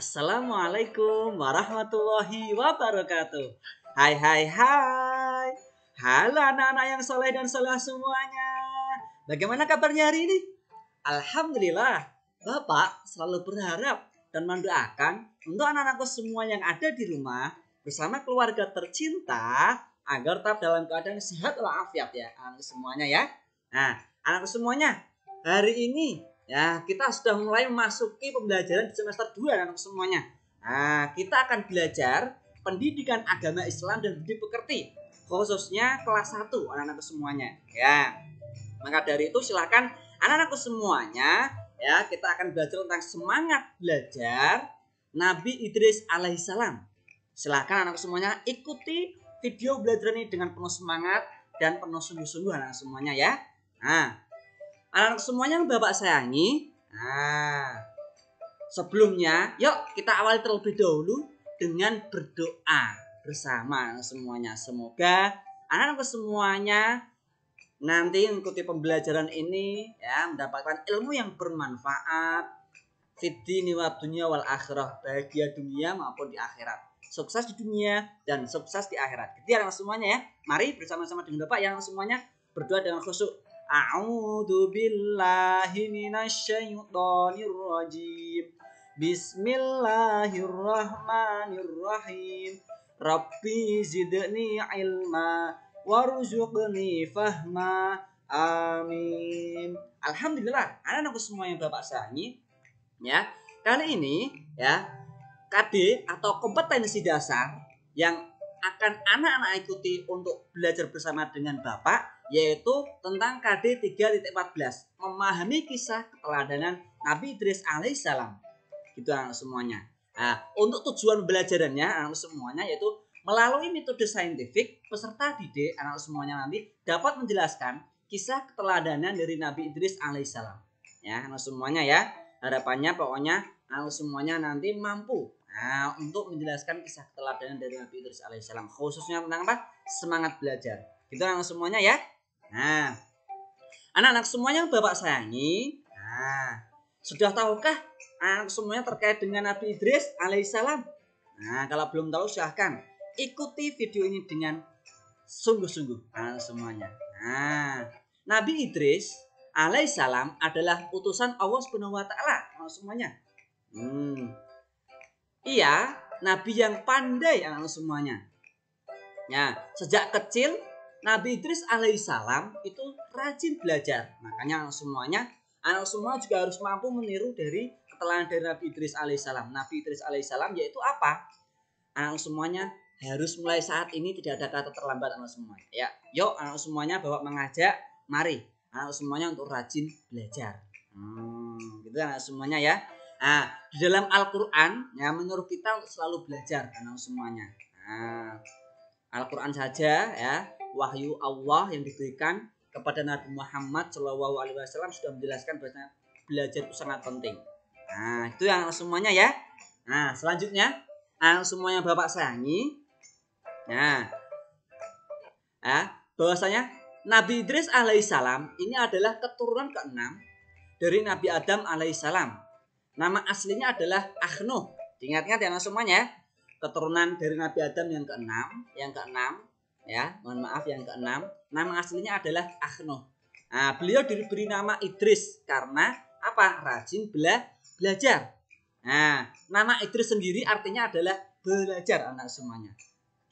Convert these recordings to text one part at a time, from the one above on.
Assalamualaikum warahmatullahi wabarakatuh. Hai hai hai. Halo anak-anak yang soleh dan soleh semuanya. Bagaimana kabarnya hari ini? Alhamdulillah. Bapak selalu berharap dan mendoakan untuk anak-anakku semua yang ada di rumah bersama keluarga tercinta agar tetap dalam keadaan sehat walafiat ya, anak semuanya ya. Nah, anak semuanya, hari ini ya kita sudah mulai memasuki pembelajaran di semester 2 anak semuanya. Nah, kita akan belajar pendidikan agama Islam dan budi pekerti khususnya kelas 1 anak-anak semuanya ya. Maka dari itu silakan anak-anakku semuanya ya, kita akan belajar tentang semangat belajar Nabi Idris alaihissalam. Silakan anak semuanya ikuti video belajar ini dengan penuh semangat dan penuh sungguh-sungguh anak semuanya ya. Nah, anak semuanya yang Bapak sayangi. Nah, sebelumnya yuk kita awali terlebih dahulu dengan berdoa bersama anak semuanya. Semoga anak-anak semuanya nanti mengikuti pembelajaran ini ya, mendapatkan ilmu yang bermanfaat fid-dini wa dunya wal akhirah, bahagia dunia maupun di akhirat, sukses di dunia dan sukses di akhirat. Jadi anak semuanya ya, mari bersama-sama dengan Bapak yang semuanya berdoa dengan khusyuk. A'udzu billahi minasyaitonir rajim. Bismillahirrahmanirrahim. Rabbi zidni ilma warzuqni fahma. Amin. Alhamdulillah, anak-anakku semua yang Bapak sayangi ya. Kali ini ya, KD atau kompetensi dasar yang akan anak-anak ikuti untuk belajar bersama dengan Bapak yaitu tentang KD 3.14, memahami kisah keteladanan Nabi Idris alaihissalam. Gitu anak semuanya. Nah, untuk tujuan belajarannya anak semuanya yaitu melalui metode saintifik, peserta didik anak semuanya nanti dapat menjelaskan kisah keteladanan dari Nabi Idris alaihissalam. Ya, anak semuanya ya. Harapannya pokoknya anak semuanya nanti mampu untuk menjelaskan kisah keteladanan dari Nabi Idris alaihissalam, khususnya tentang apa? Semangat belajar. Gitu anak semuanya ya. Nah, anak-anak semuanya yang Bapak sayangi, sudah tahukah anak semuanya terkait dengan Nabi Idris alaihissalam? Nah, kalau belum tahu silahkan ikuti video ini dengan sungguh-sungguh anak semuanya. Nah, Nabi Idris alaihissalam adalah utusan Allah Subhanahu wa taala anak semuanya. Ia nabi yang pandai anak semuanya. Ya, sejak kecil Nabi Idris alaihissalam itu rajin belajar. Makanya anak semua juga harus mampu meniru dari keteladanan dari Nabi Idris alaihissalam. Nabi Idris alaihissalam yaitu apa? Anak semuanya harus mulai saat ini, tidak ada kata terlambat anak semuanya. Ya, yuk anak semuanya Bapak mengajak, mari anak semuanya untuk rajin belajar. Gitu anak semuanya ya. Nah, di dalam Al-Quran ya menyuruh kita untuk selalu belajar anak semuanya. Nah, Al-Quran saja ya, wahyu Allah yang diberikan kepada Nabi Muhammad SAW sudah menjelaskan bahwa belajar itu sangat penting. Nah, itu yang semuanya ya. Nah, selanjutnya anak semuanya Bapak sayangi. Nah, bahwasanya Nabi Idris alaihissalam ini adalah keturunan ke-6 dari Nabi Adam alaihissalam. Nama aslinya adalah Akhnuh. Ingat-ingat ya anak semuanya. Keturunan dari Nabi Adam yang ke-6 ya, mohon maaf yang ke-6. Nama aslinya adalah Akhnuh. Nah, beliau diberi nama Idris karena apa? Rajin belajar. Nah, nama Idris sendiri artinya adalah belajar anak semuanya.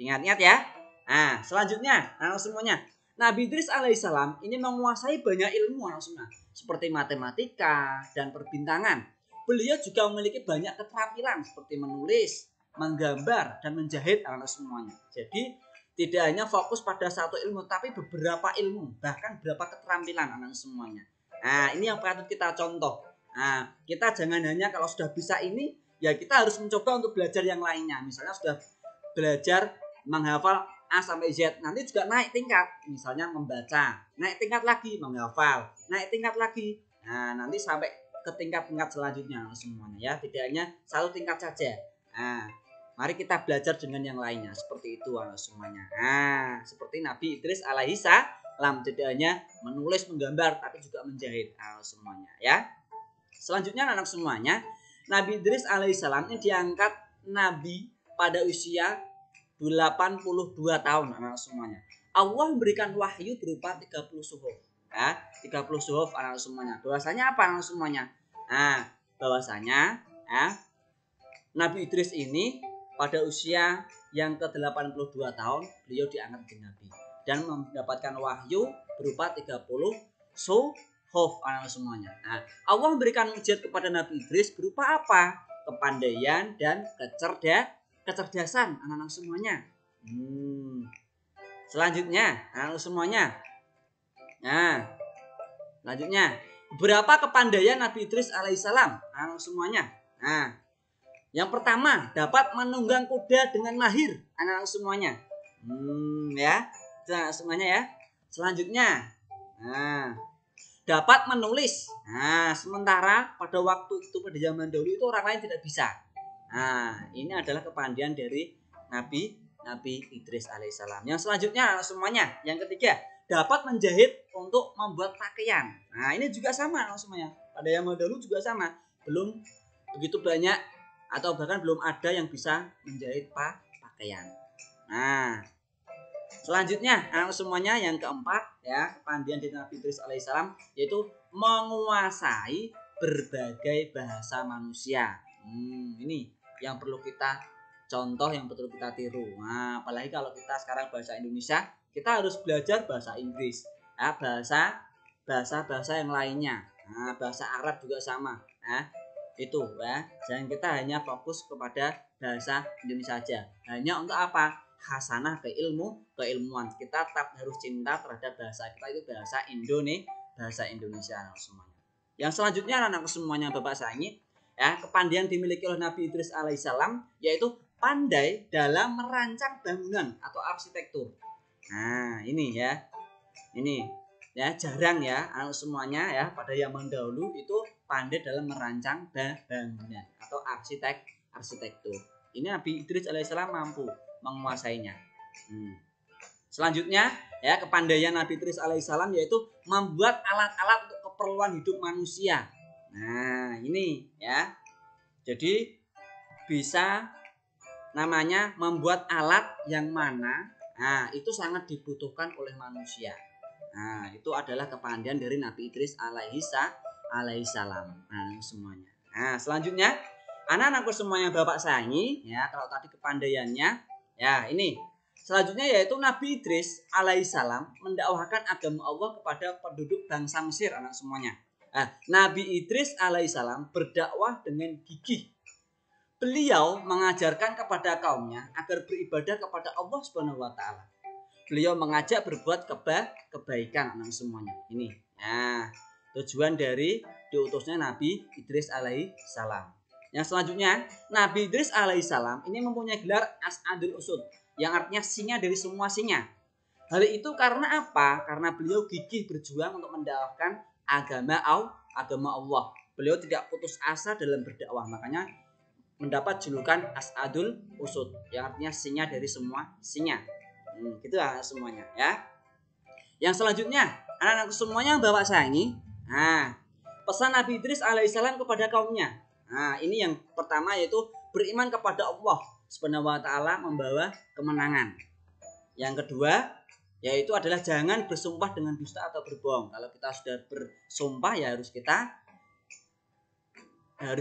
Ingat-ingat ya. Nah, selanjutnya anak semuanya, Nabi Idris alaihissalam ini menguasai banyak ilmu anak semua, seperti matematika dan perbintangan. Beliau juga memiliki banyak keterampilan seperti menulis, menggambar, dan menjahit anak semuanya. Jadi tidak hanya fokus pada satu ilmu, tapi beberapa ilmu, bahkan beberapa keterampilan anak semuanya. Nah, ini yang patut kita contoh. Nah, kita jangan hanya kalau sudah bisa ini, ya kita harus mencoba untuk belajar yang lainnya. Misalnya sudah belajar menghafal A sampai Z, nanti juga naik tingkat, misalnya membaca, naik tingkat lagi menghafal, naik tingkat lagi. Nah, nanti sampai ke tingkat-tingkat selanjutnya semuanya ya, tidak hanya satu tingkat saja. Nah, mari kita belajar dengan yang lainnya seperti itu anak semuanya. Nah, seperti Nabi Idris alaihissalam, tidak hanya menulis, menggambar, tapi juga menjahit anak semuanya ya. Selanjutnya anak semuanya, Nabi Idris alaihissalam ini diangkat nabi pada usia 82 tahun anak semuanya. Allah memberikan wahyu berupa 30 suhuf. Ya, 30 suhuf anak semuanya. Bahwasanya apa anak semuanya? Nah, bahwasanya ya, Nabi Idris ini pada usia yang ke-82 tahun beliau diangkat menjadi nabi dan mendapatkan wahyu berupa 30 suhuf anak semuanya. Nah, Allah memberikan mujizat kepada Nabi Idris berupa apa? Kepandaian dan kecerdasan anak-anak semuanya. Selanjutnya, anak semuanya. Nah, selanjutnya, berapa kepandaian Nabi Idris alaihissalam anak semuanya? Nah, yang pertama, dapat menunggang kuda dengan mahir anak semuanya. Ya, anak semuanya ya. Selanjutnya, nah, dapat menulis. Nah, sementara pada waktu itu pada zaman dahulu itu orang lain tidak bisa. Nah, ini adalah kepandaian dari Nabi Idris alaihissalam. Yang selanjutnya semuanya, yang ketiga, dapat menjahit untuk membuat pakaian. Nah, ini juga sama semuanya. Pada zaman dahulu juga sama. Belum begitu banyak atau bahkan belum ada yang bisa menjahit pakaian. Nah, selanjutnya anak semuanya yang keempat ya, kepandaian dari Nabi Idris alaihissalam yaitu menguasai berbagai bahasa manusia. Ini yang perlu kita contoh, yang perlu kita tiru. Nah, apalagi kalau kita sekarang bahasa Indonesia, kita harus belajar bahasa Inggris, ya, bahasa yang lainnya. Nah, bahasa Arab juga sama. Nah, itu ya. Jangan kita hanya fokus kepada bahasa Indonesia saja. Hanya untuk apa? Hasanah keilmuan. Kita tetap harus cinta terhadap bahasa kita, itu bahasa Indonesia semuanya. Yang selanjutnya anak semuanya Bapak sayangi, ya, kepandaian dimiliki oleh Nabi Idris alaihissalam yaitu pandai dalam merancang bangunan atau arsitektur. Nah, ini ya. Ini ya, jarang ya anak semuanya ya pada zaman dahulu itu pandai dalam merancang bangunan atau arsitektur. Ini Nabi Idris alaihissalam mampu menguasainya. Selanjutnya ya, kepandaian Nabi Idris alaihissalam yaitu membuat alat-alat untuk keperluan hidup manusia. Nah, ini ya. Jadi bisa namanya membuat alat yang mana itu sangat dibutuhkan oleh manusia. Nah, itu adalah kepandaian dari Nabi Idris alaihissalam. Nah, semuanya. Nah, selanjutnya anak-anakku semuanya Bapak sayangi ya, kalau tadi kepandaiannya ya, ini selanjutnya yaitu Nabi Idris alaihissalam mendakwahkan agama Allah kepada penduduk bangsa Mesir anak semuanya. Nah, Nabi Idris alaihissalam berdakwah dengan gigih. Beliau mengajarkan kepada kaumnya agar beribadah kepada Allah Subhanahu wa taala. Beliau mengajak berbuat kebaikan anak semuanya. Ini. Nah, tujuan dari diutusnya Nabi Idris alaihissalam. Yang selanjutnya, Nabi Idris alaihissalam ini mempunyai gelar As'adul Usud, yang artinya singa dari semua singa. Hal itu karena apa? Karena beliau gigih berjuang untuk mendakwahkan agama Allah. Beliau tidak putus asa dalam berdakwah, makanya mendapat julukan As'adul Usud, yang artinya singa dari semua singa. Gitu lah semuanya ya. Yang selanjutnya, anak-anakku semuanya yang Bapak sayangi. Nah, pesan Nabi Idris alaihissalam kepada kaumnya. Nah, ini yang pertama yaitu beriman kepada Allah Subhanahu wa taala membawa kemenangan. Yang kedua yaitu adalah jangan bersumpah dengan dusta atau berbohong. Kalau kita sudah bersumpah ya harus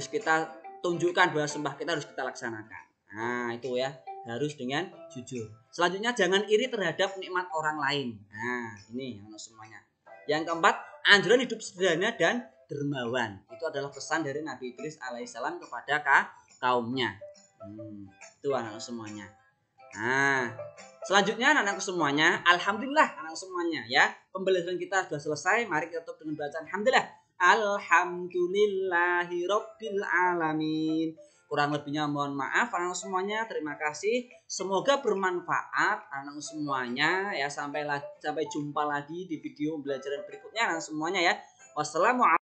kita tunjukkan bahwa sumpah kita harus kita laksanakan. Nah, itu ya, harus dengan jujur. Selanjutnya jangan iri terhadap nikmat orang lain. Nah, ini yang semuanya. Yang keempat, anjuran hidup sederhana dan dermawan. Itu adalah pesan dari Nabi Idris alaihissalam kepada kaumnya. Itu anak semuanya. Nah, selanjutnya anak-anakku semuanya, alhamdulillah anak semuanya ya. Pembelajaran kita sudah selesai. Mari kita tutup dengan bacaan alhamdulillah. Alhamdulillahirabbil alamin. Kurang lebihnya mohon maaf anak semuanya. Terima kasih. Semoga bermanfaat anak semuanya ya. Sampai jumpa lagi di video pembelajaran berikutnya anak semuanya ya. Wassalamualaikum.